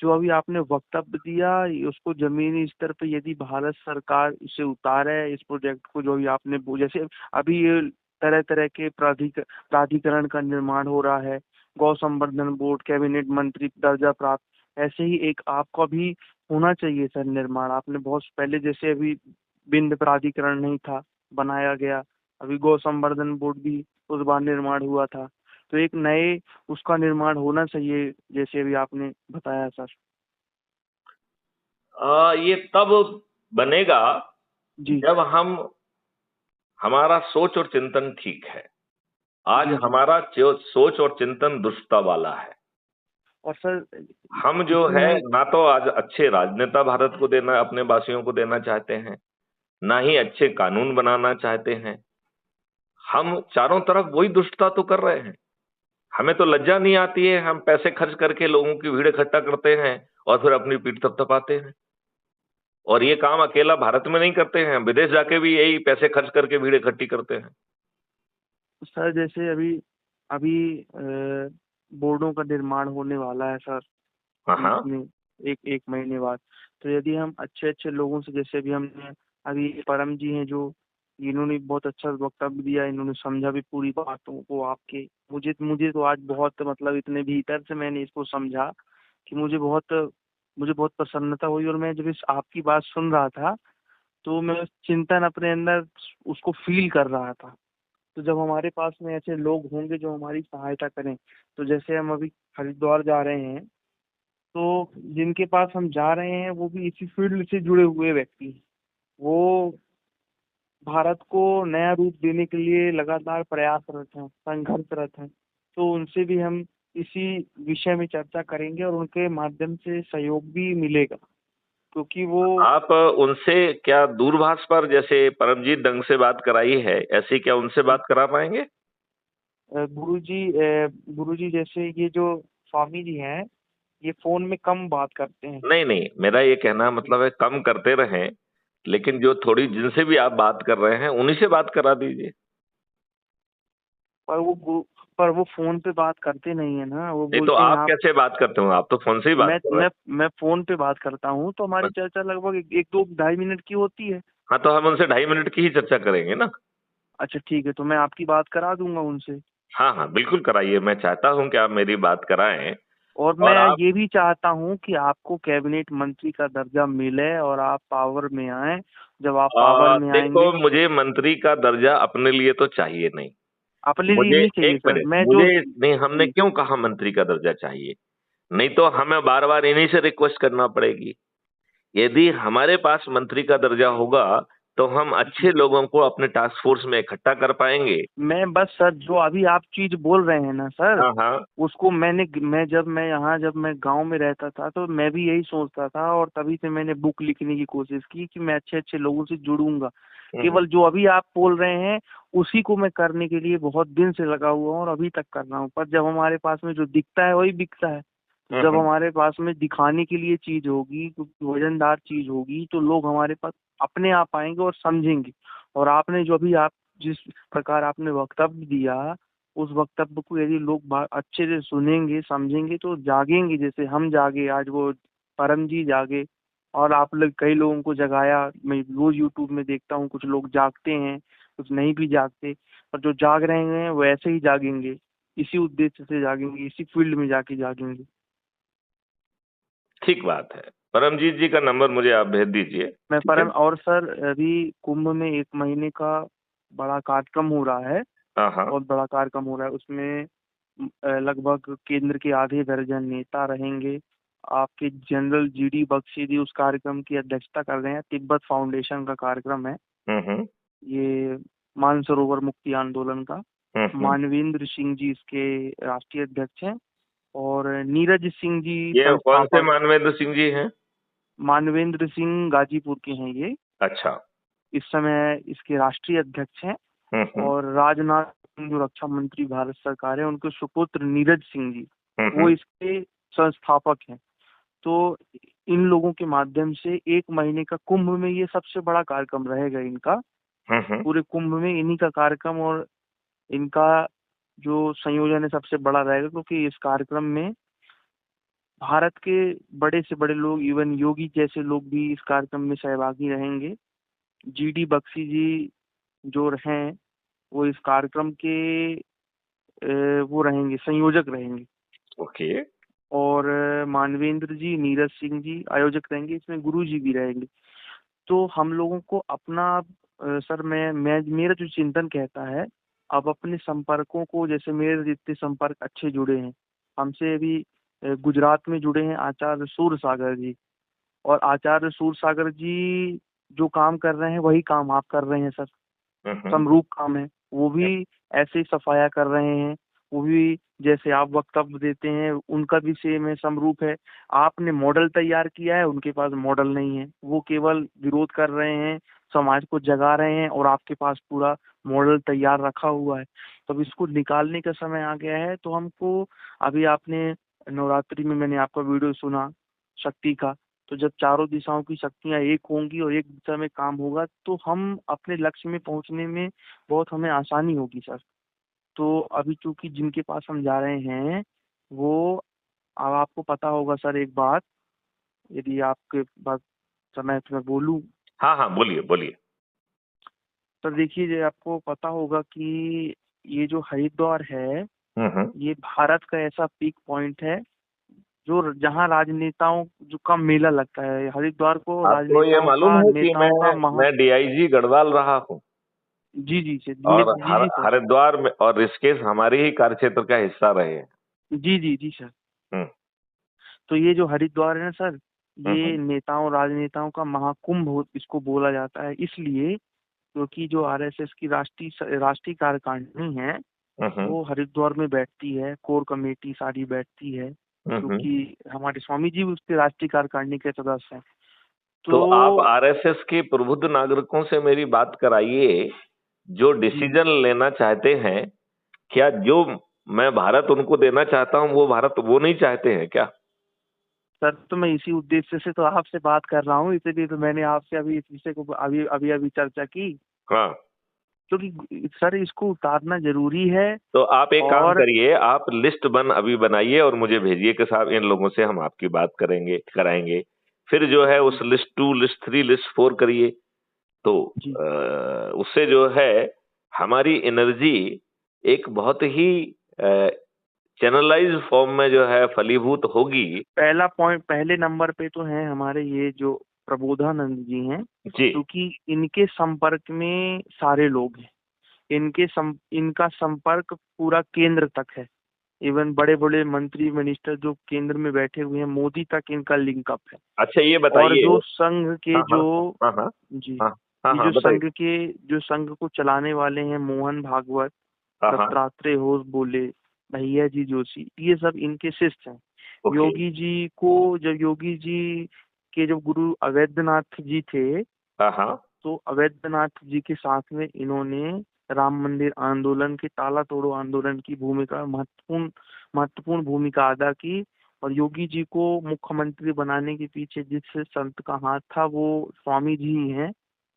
जो अभी आपने वक्तव्य दिया, उसको जमीनी स्तर पे यदि भारत सरकार इसे उतारे, इस प्रोजेक्ट को, जो भी आपने जैसे अभी ये तरह तरह के प्राधिकरण का निर्माण हो रहा है, गौ संवर्धन बोर्ड, कैबिनेट मंत्री दर्जा प्राप्त, ऐसे ही एक आपका भी होना चाहिए सर निर्माण। आपने बहुत पहले, जैसे अभी बिंद प्राधिकरण नहीं था, बनाया गया, अभी गौ संवर्धन बोर्ड भी उस बार निर्माण हुआ था, तो एक नए उसका निर्माण होना चाहिए, जैसे अभी आपने बताया सर। ये तब बनेगा जी जब हमारा सोच और चिंतन ठीक है। आज जी जी। हमारा सोच और चिंतन दुष्टता वाला है। और सर हम जो है इसमें ना तो आज अच्छे राजनेता भारत को देना, अपने वासियों को देना चाहते हैं, ना ही अच्छे कानून बनाना चाहते हैं। हम चारों तरफ वही दुष्टता तो कर रहे हैं। हमें तो लज्जा नहीं आती है, हम पैसे खर्च करके लोगों की भीड़ इकट्ठा करते हैं और फिर अपनी पीठ थपथपाते हैं। और ये काम अकेला भारत में नहीं करते हैं, विदेश जाके भी यही पैसे खर्च करके भीड़ इकट्ठी करते हैं। सर जैसे अभी अभी बोर्डों का निर्माण होने वाला है सर, हाँ बीच हाँ। में, एक एक महीने बाद। तो यदि हम अच्छे अच्छे लोगों से, जैसे अभी हमने अभी परम जी हैं जो, इन्होंने बहुत अच्छा वक्तव्य दिया, इन्होंने समझा भी पूरी बातों को आपके। मुझे मुझे तो आज बहुत मतलब इतने भीतर से मैंने इसको समझा कि मुझे बहुत प्रसन्नता हुई। और मैं जब इस आपकी बात सुन रहा था, तो मैं चिंतन अपने अंदर उसको फील कर रहा था। तो जब हमारे पास में ऐसे लोग होंगे जो हमारी सहायता करें, तो जैसे हम अभी हरिद्वार जा रहे हैं, तो जिनके पास हम जा रहे हैं वो भी इसी फील्ड से जुड़े हुए व्यक्ति हैं। वो भारत को नया रूप देने के लिए लगातार प्रयासरत हैं, संघर्षरत हैं। तो उनसे भी हम इसी विषय में चर्चा करेंगे और उनके माध्यम से सहयोग भी मिलेगा, क्योंकि वो आप उनसे क्या दूरभाष पर जैसे परमजीत ढंग से बात कराई है, ऐसी क्या उनसे बात करा पाएंगे? गुरुजी जैसे ये जो स्वामी जी हैं, ये फोन में कम बात करते हैं। नहीं नहीं, मेरा ये कहना मतलब है कम करते रहें, लेकिन जो थोड़ी जिनसे भी आप बात कर रहे हैं उन्हीं से बात करा दीजिए। पर वो पर वो फोन पे बात करते नहीं है ना, वो नहीं तो बोलते हैं आप आप। कैसे बात करते हो? आप तो फोन से ही बात मैं कर रहे मैं मैं फोन पे बात करता हूँ, तो हमारी हैं। चर्चा लगभग एक दो ढाई मिनट की होती है। हाँ, तो हम उनसे 2.5 मिनट की ही चर्चा करेंगे ना। अच्छा ठीक है, तो मैं आपकी बात करा दूंगा उनसे। हाँ हाँ, बिल्कुल कराइए। मैं चाहता हूँ कि आप मेरी बात कराएं। और मैं और आप ये भी चाहता हूँ कि आपको कैबिनेट मंत्री का दर्जा मिले और आप पावर में आए। जब आप पावर में देखो, आएंगे, मुझे मंत्री का दर्जा अपने लिए तो चाहिए नहीं। अपने लिए मुझे नहीं चाहिए एक सर, मिनट, मैं जो मुझे नहीं, हमने जी, क्यों कहा मंत्री का दर्जा चाहिए? नहीं तो हमें बार बार इन्हीं से रिक्वेस्ट करना पड़ेगी। यदि हमारे पास मंत्री का दर्जा होगा तो हम अच्छे जी। लोगों को अपने टास्क फोर्स में इकट्ठा कर पाएंगे। मैं बस सर, जो अभी आप चीज बोल रहे हैं ना सर, हाँ हाँ। उसको जब मैं गांव में रहता था, तो मैं भी यही सोचता था, और तभी से मैंने बुक लिखने की कोशिश की कि मैं अच्छे अच्छे लोगों से जुड़ूंगा। हम्म। केवल जो अभी आप बोल रहे हैं उसी को मैं करने के लिए बहुत दिन से लगा हुआ हूँ और अभी तक कर रहा हूँ। पर जब हमारे पास में जो दिखता है वही बिकता है। तो जब हम्म। हमारे पास में दिखाने के लिए चीज होगी, कुछ वजनदार चीज होगी, तो लोग हमारे पास अपने आप आएंगे और समझेंगे। और आपने जो अभी आप जिस प्रकार आपने वक्तव्य दिया, उस वक्तव्य को यदि लोग अच्छे से सुनेंगे, समझेंगे, तो जागेंगे, जैसे हम जागे आज, वो परम जी जागे। और आप लोग कई लोगों को जगाया, मैं रोज यूट्यूब में देखता हूँ, कुछ लोग जागते हैं, कुछ नहीं भी जागते। पर जो जाग रहे हैं वो ऐसे ही जागेंगे, इसी उद्देश्य से जागेंगे, इसी फील्ड में जाके जागेंगे। ठीक बात है। परमजीत जी का नंबर मुझे आप भेज दीजिए। मैं ठीक है। परम, और सर अभी कुंभ में एक महीने का बड़ा कार्यक्रम हो रहा है, हाँ हाँ। बहुत बड़ा कार्यक्रम हो रहा है। उसमें लगभग केंद्र के आधे दर्जन नेता रहेंगे। आपके जनरल जीडी बख्शी जी उस कार्यक्रम की अध्यक्षता कर रहे हैं। तिब्बत फाउंडेशन का कार्यक्रम है हम्म। ये, मानसरोवर मुक्ति आंदोलन का। हम्म। मानवेंद्र सिंह जी इसके राष्ट्रीय अध्यक्ष हैं, और नीरज सिंह जी ये कौन से संस्थापक। मानवेंद्र सिंह जी हैं? मानवेंद्र सिंह गाजीपुर के हैं ये, अच्छा। इस समय इसके राष्ट्रीय अध्यक्ष हैं। हम्म। और राजनाथ सिंह जो रक्षा मंत्री भारत सरकार है, उनके सुपुत्र नीरज सिंह जी, वो हम्म। इसके संस्थापक हैं। तो इन लोगों के माध्यम से एक महीने का कुंभ में ये सबसे बड़ा कार्यक्रम रहेगा इनका। हम्म। पूरे कुंभ में इन्हीं का कार्यक्रम और इनका जो संयोजन है सबसे बड़ा रहेगा, क्योंकि इस कार्यक्रम में भारत के बड़े से बड़े लोग, इवन योगी जैसे लोग भी इस कार्यक्रम में सहभागी रहेंगे। जीडी बख्शी जी जो हैं वो इस कार्यक्रम के वो रहेंगे, संयोजक रहेंगे। ओके। और मानवेंद्र जी, नीरज सिंह जी आयोजक रहेंगे, इसमें गुरु जी भी रहेंगे। तो हम लोगों को अपना सर मैं मेरा जो चिंतन कहता है, अब अपने संपर्कों को, जैसे मेरे जितने संपर्क अच्छे जुड़े हैं हमसे, अभी गुजरात में जुड़े हैं आचार्य सूर सागर जी। और आचार्य सूर सागर जी जो काम कर रहे हैं वही काम आप कर रहे हैं सर, समरूप काम है। वो भी ऐसे ही सफाया कर रहे हैं, वो भी जैसे आप वक्तव्य देते हैं उनका भी सेम है, समरूप है। आपने मॉडल तैयार किया है, उनके पास मॉडल नहीं है, वो केवल विरोध कर रहे हैं, समाज को जगा रहे हैं, और आपके पास पूरा मॉडल तैयार रखा हुआ है। तो अब इसको निकालने का समय आ गया है। तो हमको, अभी आपने नवरात्रि में मैंने आपका वीडियो सुना शक्ति का, तो जब चारों दिशाओं की शक्तियां एक होंगी और एक दिशा में काम होगा तो हम अपने लक्ष्य में पहुंचने में बहुत हमें आसानी होगी सर। तो अभी चूंकि जिनके पास हम जा रहे हैं वो, अब आपको पता होगा सर एक बात, यदि आपके पास समय है तो मैं बोलूं। हाँ हाँ, बोलिए बोलिए। सर देखिए, जो आपको पता होगा कि ये जो हरिद्वार है, हम्म। ये भारत का ऐसा पीक पॉइंट है जो जहाँ राजनेताओं जो का मेला लगता है। हरिद्वार को आपको ये राजनेताओं मालूम का, है कि नेताओं का महा। मैं डीआईजी गढ़वाल रहा हूँ, जी जी सर, और जी जी सर। हरिद्वार में और ऋषिकेश हमारे ही कार्यक्षेत्र का हिस्सा रहे हैं। जी जी जी सर। हम्म तो ये जो हरिद्वार है ना सर, ये हम्म नेताओं राजनेताओं का महाकुंभ इसको बोला जाता है, इसलिए क्योंकि जो आरएसएस की राष्ट्रीय कार्यकारिणी है हम्म वो हरिद्वार में बैठती है, कोर कमेटी सारी बैठती है, हम्म। क्योंकि हमारे स्वामी जी भी उसके राष्ट्रीय कार्यकारिणी के सदस्य हैं। तो आप तो आरएसएस के प्रबुद्ध नागरिकों से मेरी बात कराइए, जो जी डिसीजन लेना चाहते हैं, क्या जो मैं भारत उनको देना चाहता हूँ वो भारत वो नहीं चाहते हैं क्या? सर, तो मैं इसी उद्देश्य से तो आपसे बात कर रहा हूँ, इसीलिए तो मैंने आपसे अभी इस विषय को अभी अभी अभी चर्चा की, हाँ। क्योंकि सर इसको उतारना जरूरी है। तो आप एक काम और करिए, आप लिस्ट अभी बनाइए और मुझे भेजिए कि साहब इन लोगों से हम आपकी बात करेंगे कराएंगे। फिर जो है उस जी लिस्ट 2, लिस्ट 3, लिस्ट 4 करिए। तो जी उससे जो है हमारी एनर्जी एक बहुत ही चैनलाइज फॉर्म में जो है फलीभूत होगी। पहला पॉइंट, पहले नंबर पे तो है हमारे ये जो प्रबोधानंद जी हैं, जी। क्योंकि इनके संपर्क में सारे लोग हैं। इनका संपर्क पूरा केंद्र तक है। इवन बड़े बड़े मंत्री मिनिस्टर जो केंद्र में बैठे हुए हैं, मोदी तक इनका लिंकअप है। अच्छा, ये और बताइए। जो संघ के हाँ हाँ जो, हाँ हाँ जी, हाँ हाँ ये हाँ, बताइए। जो संघ को चलाने वाले हैं, मोहन भागवत, हाँ हाँ। दत्तात्रेय होस बोले, भैया जी जोशी, ये सब इनके शिष्य हैं। ओके। योगी जी को, जब योगी जी के जब गुरु अवैधनाथ जी थे, हाँ हाँ। तो अवैधनाथ जी के साथ में इन्होंने राम मंदिर आंदोलन के, ताला तोड़ो आंदोलन की भूमिका, महत्वपूर्ण भूमिका अदा की। और योगी जी को मुख्यमंत्री बनाने के पीछे जिस संत का हाथ था वो स्वामी जी ही हैं,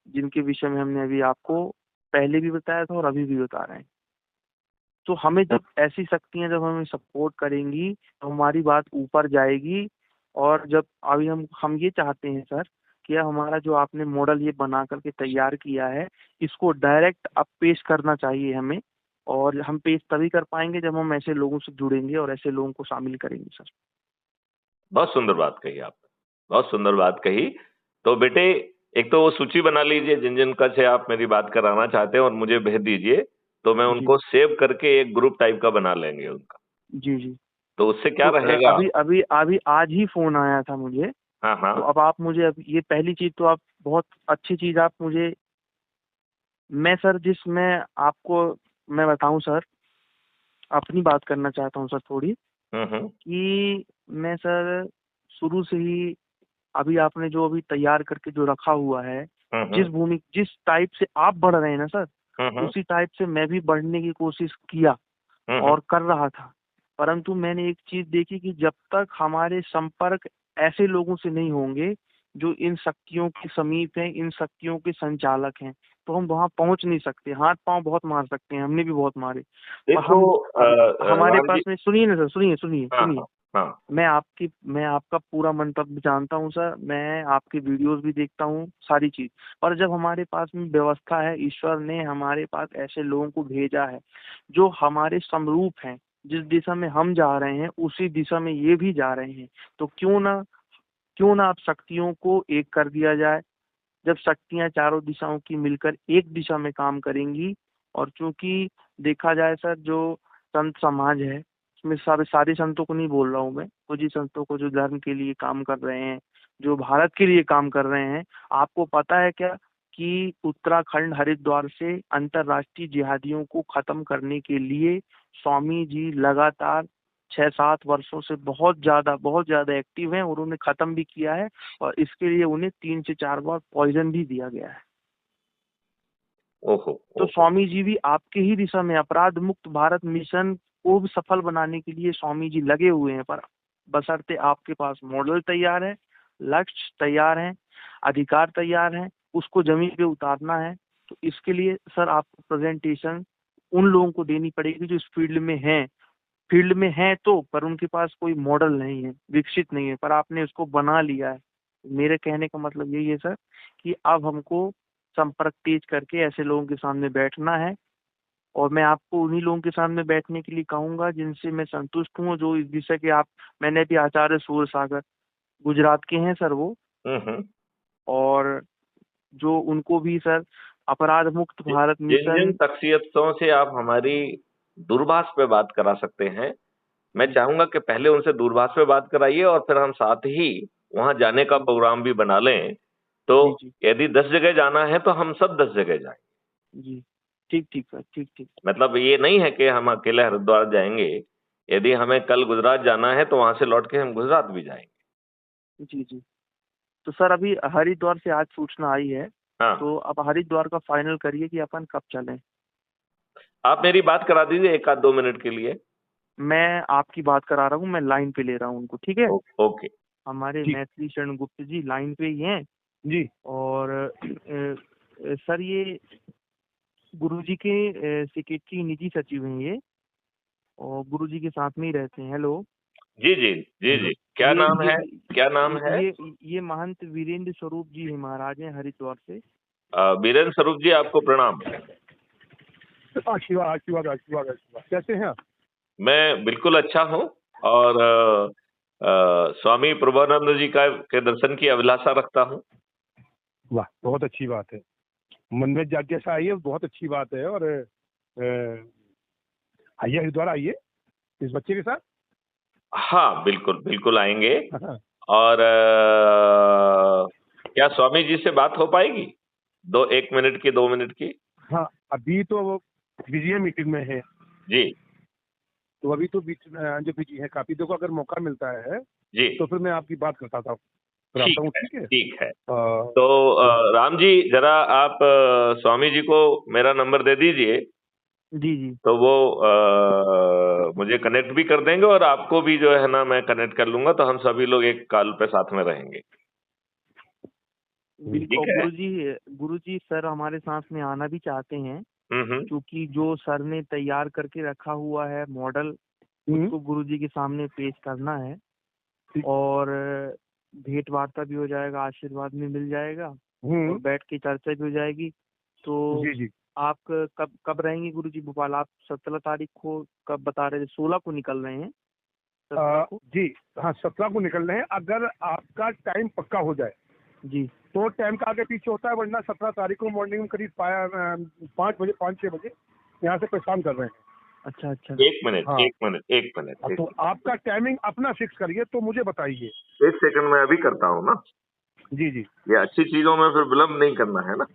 जिनके विषय में हमने अभी आपको पहले भी बताया था और अभी भी बता रहे हैं। तो हमें जब ऐसी शक्तियां जब हमें सपोर्ट करेंगी तो हमारी बात ऊपर जाएगी। और जब अभी हम ये चाहते हैं सर कि हमारा जो आपने मॉडल ये बना करके तैयार किया है, इसको डायरेक्ट अब पेश करना चाहिए हमें। और हम पेश तभी कर पाएंगे जब हम ऐसे लोगों से जुड़ेंगे और ऐसे लोगों को शामिल करेंगे सर। बहुत सुंदर बात कही आपने, बहुत सुंदर बात कही। तो बेटे, एक तो वो सूची बना लीजिए जिन जिन का से आप मेरी बात कराना चाहते हैं और मुझे भेज दीजिए, तो मैं जी उनको सेव करके एक ग्रुप टाइप का बना लेंगे उनका। जी जी। तो उससे क्या तो रहेगा? अभी अभी अभी आज ही फोन आया था मुझे। हाँ हाँ। तो अब आप मुझे, अब ये पहली चीज तो आप, बहुत अच्छी चीज आप मुझे, मैं सर जिसमें आपको मैं बताऊं सर, अपनी बात करना चाहता हूँ सर थोड़ी, हम्म। कि मैं सर शुरू से ही, अभी आपने जो अभी तैयार करके जो रखा हुआ है, हम्म जिस टाइप से आप बढ़ रहे हैं ना सर, हम्म उसी टाइप से मैं भी बढ़ने की कोशिश किया हम्म। और कर रहा था। परंतु मैंने एक चीज देखी कि जब तक हमारे संपर्क ऐसे लोगों से नहीं होंगे जो इन शक्तियों के समीप हैं, इन शक्तियों के संचालक हैं, तो हम वहां पहुंच नहीं सकते। हाथ पांव बहुत मार सकते हैं, हमने भी बहुत मारे, पर देखो हम, अब हमारे राम पास जी। में, सुनिए ना सर, सुनिए सुनिए हाँ सुनिए, हाँ हाँ। मैं आपका पूरा मंतव्य जानता हूँ सर, मैं आपके वीडियोस भी देखता हूँ, सारी चीज। और जब हमारे पास में व्यवस्था है, ईश्वर ने हमारे पास ऐसे लोगों को भेजा है जो हमारे समरूप हैं, जिस दिशा में हम जा रहे हैं उसी दिशा में ये भी जा रहे हैं, तो क्यों ना आप शक्तियों को एक कर दिया जाए। जब शक्तियां चारों दिशाओं की मिलकर एक दिशा में काम करेंगी, और चूंकि देखा जाए सर, जो संत समाज है उसमें सारे संतों को नहीं बोल रहा हूँ मैं, कुछ ही संतों को जो धर्म के लिए काम कर रहे हैं, जो भारत के लिए काम कर रहे हैं। आपको पता है क्या कि उत्तराखंड हरिद्वार से अंतर्राष्ट्रीय जिहादियों को खत्म करने के लिए स्वामी जी लगातार 6-7 वर्षों से बहुत ज्यादा एक्टिव हैं, और उन्होंने खत्म भी किया है। और इसके लिए उन्हें 3 से 4 बार पॉइजन भी दिया गया है। ओहो। तो स्वामी जी भी आपके ही दिशा में अपराध मुक्त भारत मिशन को भी सफल बनाने के लिए स्वामी जी लगे हुए हैं, पर बशर्ते आपके पास मॉडल तैयार है, लक्ष्य तैयार है, अधिकार तैयार है, उसको जमीन पे उतारना है। तो इसके लिए सर आपको प्रेजेंटेशन उन लोगों को देनी पड़ेगी जो इस फील्ड में है तो, पर उनके पास कोई मॉडल नहीं है, विकसित नहीं है, पर आपने उसको बना लिया है। मेरे कहने का मतलब यही है सर कि अब हमको संपर्क तेज करके ऐसे लोगों के सामने बैठना है। और मैं आपको उन्हीं लोगों के सामने बैठने के लिए कहूंगा जिनसे मैं संतुष्ट हूँ, जो इस विषय के आप, मैंने भी आचार्य सूर्य सागर गुजरात के हैं सर वो, हम्म। और जो उनको भी सर अपराध मुक्त भारत जिन जिन मिशन। शख्सियतों से आप हमारी दूरभाष पे बात करा सकते हैं, मैं चाहूंगा कि पहले उनसे दूरभाष पे बात कराइए और फिर हम साथ ही वहां जाने का प्रोग्राम भी बना लें। तो जी जी यदि 10 जगह जाना है तो हम सब 10 जगह जाएं। जी। ठीक ठीक सर, ठीक ठीक। मतलब ये नहीं है कि हम अकेले हरिद्वार जाएंगे। यदि हमें कल गुजरात जाना है तो वहां से लौट के हम गुजरात भी जाएंगे। जी जी। तो सर अभी हरिद्वार से आज सूचना आई है, हाँ। तो अब हरिद्वार का फाइनल करिए कि अपन कब चलें। आप मेरी बात करा दीजिए 1 आध 2 मिनट के लिए। मैं आपकी बात करा रहा हूँ, मैं लाइन पे ले रहा हूँ उनको, ठीक है। ओके। हमारे जी मैथिली शरण गुप्त जी लाइन पे ही हैं। जी। और सर ये गुरुजी के सेक्रेटरी निजी सचिव हैं ये, और गुरुजी के साथ में ही रहते हैं। हेलो। जी जी जी हेलो। जी, क्या ये नाम है? क्या नाम है? ये महंत वीरेंद्र स्वरूप जी हैं, महाराज हैं हरिद्वार से। वीरेंद्र स्वरूप जी, आपको प्रणाम। आशीर्वाद आशीर्वाद आशीर्वाद आशीर्वाद। कैसे हैं आप? मैं बिल्कुल अच्छा हूँ, और स्वामी प्रभुनंद जी का के दर्शन की अभिलाषा रखता हूँ। वाह, बहुत अच्छी बात है। मन में जिज्ञासा आई है, बहुत अच्छी बात है। और आइए हरिद्वार, आइए इस बच्चे के साथ। हाँ, बिल्कुल बिल्कुल आएंगे। हाँ और क्या स्वामी जी से बात हो पाएगी? 1 मिनट की, 2 मिनट की? हाँ, अभी तो वो बिजी है, मीटिंग में है। जी तो अभी तो जो बिजी है काफी। देखो, अगर मौका मिलता है जी। तो फिर मैं आपकी बात करता था, कराता ठीक हूँ, है, ठीक है। ठीक है। हाँ तो राम जी, जरा आप स्वामी जी को मेरा नंबर दे दीजिए, जी जी। तो वो मुझे कनेक्ट भी कर देंगे, और आपको भी जो है ना मैं कनेक्ट कर लूंगा, तो हम सभी लोग एक कॉल पे साथ में रहेंगे। बिल्कुल। ठीक और है। गुरुजी सर हमारे साथ में आना भी चाहते हैं, हम्म। क्योंकि जो सर ने तैयार करके रखा हुआ है मॉडल, हम्म, उसको गुरुजी के सामने पेश करना है। ठीक। और भेंट वार्ता भी हो जाएगा, आशीर्वाद भी मिल जाएगा, और बैठ के चर्चा भी हो जाएगी। तो जी जी। आप कब कब रहेंगे गुरुजी भोपाल? आप 17 तारीख को कब बता रहे थे? 16 को निकल रहे हैं, 17 को। जी हाँ, 17 को निकलना है। अगर आपका टाइम पक्का हो जाए जी। तो टाइम का आगे पीछे होता है, वरना 17 तारीख को मॉर्निंग में करीब 5 बजे, 5-6 बजे यहाँ से प्रस्थान कर रहे हैं। अच्छा अच्छा। 1 मिनट, हाँ, 1 मिनट, 1 मिनट। तो आपका टाइमिंग अपना फिक्स करिए तो मुझे बताइए। 1 सेकंड में अभी करता हूँ ना। जी जी। ये अच्छी चीजों में फिर विलम्ब नहीं करना है ना।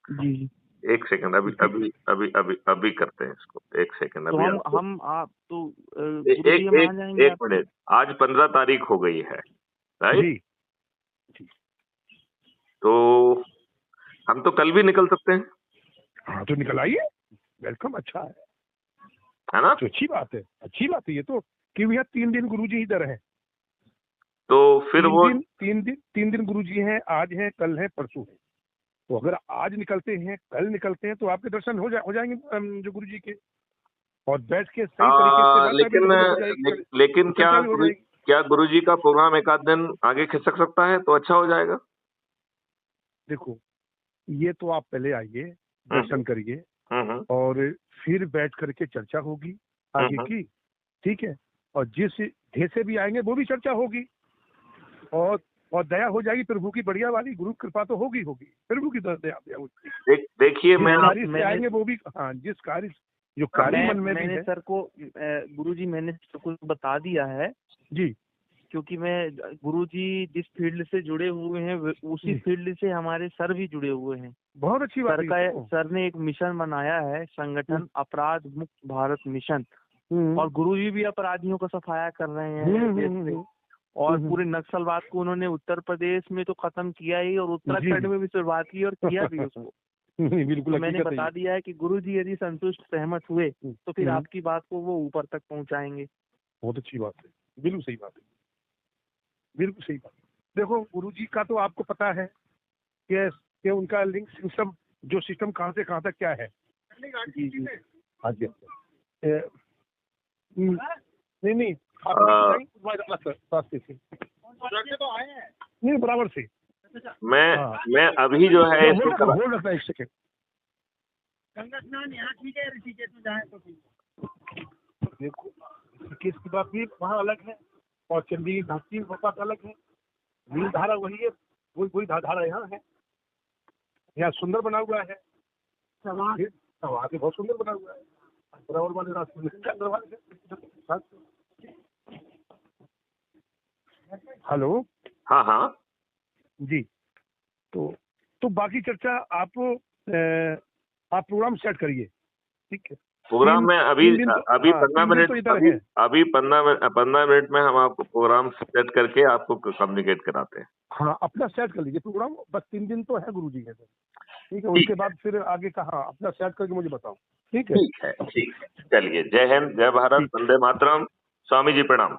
जी जी। 1 सेकंड, अभी ठीक। अभी अभी अभी अभी करते हैं इसको। 1 सेकंड, तो अभी आपको। हम आप तो एक गुरुजी हम आ एक जाएंगे एक आपके। मिनट। आज 15 तारीख हो गई है, राइट? जी। तो हम तो कल भी निकल सकते हैं, हाँ, तो निकल आइए। वेलकम, अच्छा है ना? तो अच्छी बात है, अच्छी बात है ये तो, कि भैया 3 दिन गुरुजी इधर हैं। तो फिर वो 3 दिन गुरुजी हैं, आज है, कल है, परसों है। तो अगर आज निकलते हैं, कल निकलते हैं, तो आपके दर्शन हो जाएंगे जो गुरुजी के। और बैठ के सही तरीके से लेकिन क्या गुरुजी का प्रोग्राम एक आध दिन आगे खिसक सकता है तो अच्छा हो जाएगा? देखो, ये तो आप पहले आइए, दर्शन करिए और फिर बैठ करके चर्चा होगी आगे की, ठीक है। और जिस ढे से भी आएंगे वो भी चर्चा होगी और दया हो जाएगी प्रभु की, बढ़िया वाली गुरु कृपा तो होगी प्रभु की दया होगी। देखिए मैं आएंगे वो भी, हाँ, जिस कार्य जो कार्य मन में भी है। सर को गुरुजी मैंने सर को बता दिया है जी, क्योंकि मैं गुरुजी जिस फील्ड से जुड़े हुए हैं उसी फील्ड से हमारे सर भी जुड़े हुए हैं। बहुत अच्छी बात है। सर ने एक मिशन बनाया है, संगठन अपराध मुक्त भारत मिशन, और गुरुजी भी अपराधियों का सफाया कर रहे हैं और पूरे नक्सलवाद को उन्होंने उत्तर प्रदेश में तो खत्म किया ही और उत्तराखंड में भी शुरुआत की और किया भी उसको। बिल्कुल, तो मैंने बता दिया है कि गुरुजी यदि संतुष्ट सहमत हुए तो फिर आपकी बात को वो ऊपर तक पहुंचाएंगे। बहुत अच्छी बात है, बिल्कुल सही बात है, बिल्कुल सही बात। देखो, गुरुजी का तो आपको पता है कि उनका लिंक सिस्टम, जो सिस्टम कहाँ से कहाँ तक क्या है। जी जी, हाँ जी। नहीं रास्ते से नहीं, बराबर से। मैं अभी जो है एक सेकेंड। गंगा स्नान यहाँ ठीक है, ऋषिकेश में जाए तो देखो, ऋषिकेश की बात भी वहाँ अलग है और चंडी घाटी की बात अलग है। नील धारा वही है, वही धारा यहाँ है। यहाँ सुंदर बना हुआ है, वहाँ से बहुत सुंदर बना हुआ है। बराबर वाले रास्ते। हेलो, हाँ जी। तो बाकी चर्चा आप प्रोग्राम सेट करिए, ठीक है। प्रोग्राम में अभी 15 मिनट में हम आपको प्रोग्राम सेट करके आपको कम्युनिकेट कराते हैं। हाँ, अपना सेट कर लीजिए प्रोग्राम, बस 3 दिन तो है गुरुजी के, ठीक है। उसके बाद फिर आगे का, हाँ, अपना सेट करके मुझे बताओ, ठीक है। ठीक है, चलिए, जय हिंद, जय भारत, वंदे मातरम, स्वामी जी प्रणाम।